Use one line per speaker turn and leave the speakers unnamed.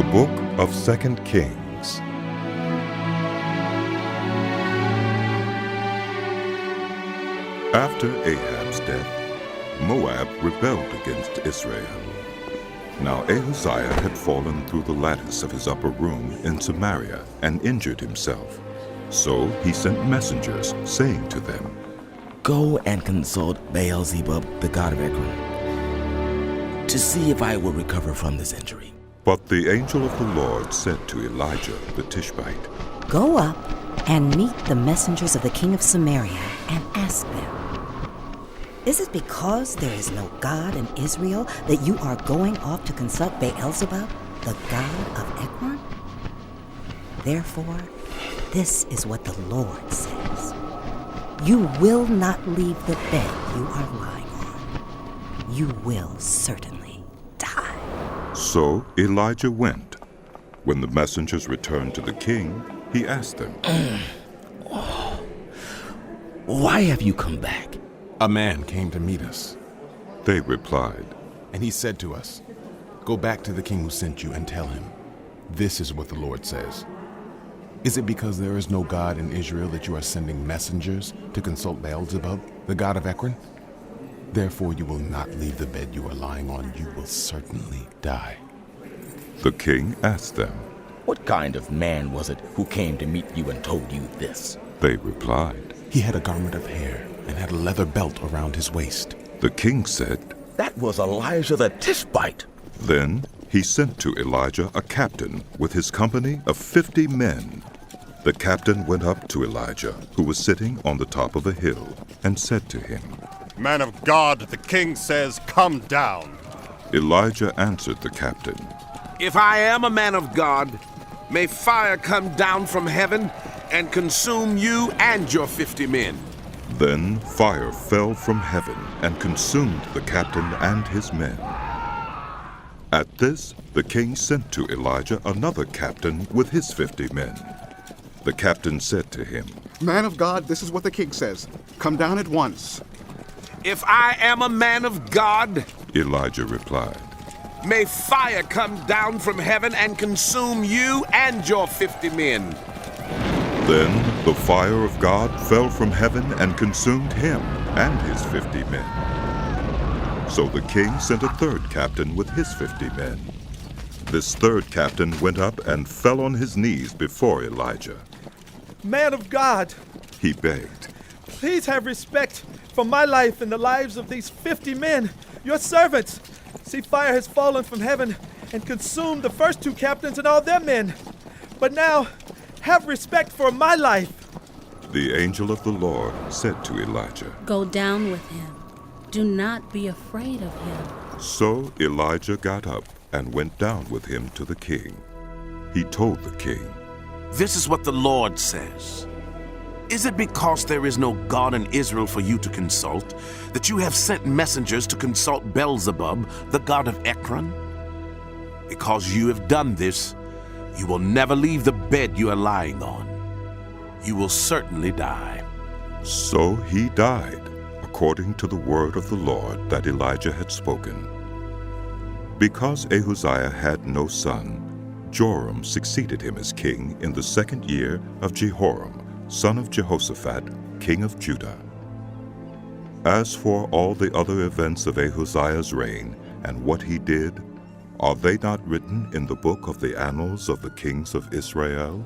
The Book of 2 Kings. After Ahab's death, Moab rebelled against Israel. Now Ahaziah had fallen through the lattice of his upper room in Samaria and injured himself. So he sent messengers, saying to them,
"Go and consult Baal-zebub, the god of Ekron, to see if I will recover from this injury."
But the angel of the Lord said to Elijah the Tishbite,
"Go up and meet the messengers of the king of Samaria and ask them, is it because there is no God in Israel that you are going off to consult Baal-zebub, the god of Ekron? Therefore, this is what the Lord says. You will not leave the bed you are lying on. You will certainly die."
So Elijah went. When the messengers returned to the king, he asked them,
"Why have you come back?"
"A man came to meet us,
They replied,
and he said to us, 'Go back to the king who sent you and tell him, this is what the Lord says. Is it because there is no God in Israel that you are sending messengers to consult Baal-zebub, the god of Ekron? Therefore you will not leave the bed you are lying on. You will certainly die.'"
The king asked them.
"What kind of man was it who came to meet you and told you this?"
They replied.
He had a garment of hair and had a leather belt around his waist.
The king said,
"That was Elijah the Tishbite."
Then he sent to Elijah a captain with his company of 50 men. The captain went up to Elijah, who was sitting on the top of a hill, and said to him,
"Man of God, the king says, come down."
Elijah answered the captain,
"If I am a man of God, may fire come down from heaven and consume you and your 50 men."
Then fire fell from heaven and consumed the captain and his men. At this, the king sent to Elijah another captain with his 50 men. The captain said to him,
"Man of God, this is what the king says. Come down at once."
"If I am a man of God,
Elijah replied,
may fire come down from heaven and consume you and your 50 men."
Then the fire of God fell from heaven and consumed him and his 50 men. So the king sent a third captain with his 50 men. This third captain went up and fell on his knees before Elijah.
"Man of God,
He begged,
please have respect for my life and the lives of these 50 men, your servants. See, fire has fallen from heaven and consumed the first two captains and all their men. But now, have respect for my life."
The angel of the Lord said to Elijah.
"Go down with him. Do not be afraid of him."
So Elijah got up and went down with him to the king. He told the king,
This is what the Lord says. Is it because there is no God in Israel for you to consult that you have sent messengers to consult Baal-zebub, the god of Ekron? Because you have done this, you will never leave the bed you are lying on. You will certainly die.
So he died, according to the word of the Lord that Elijah had spoken. Because Ahaziah had no son, Joram succeeded him as king in the 2nd year of Jehoram, son of Jehoshaphat, king of Judah. As for all the other events of Ahaziah's reign and what he did, are they not written in the book of the annals of the kings of Israel?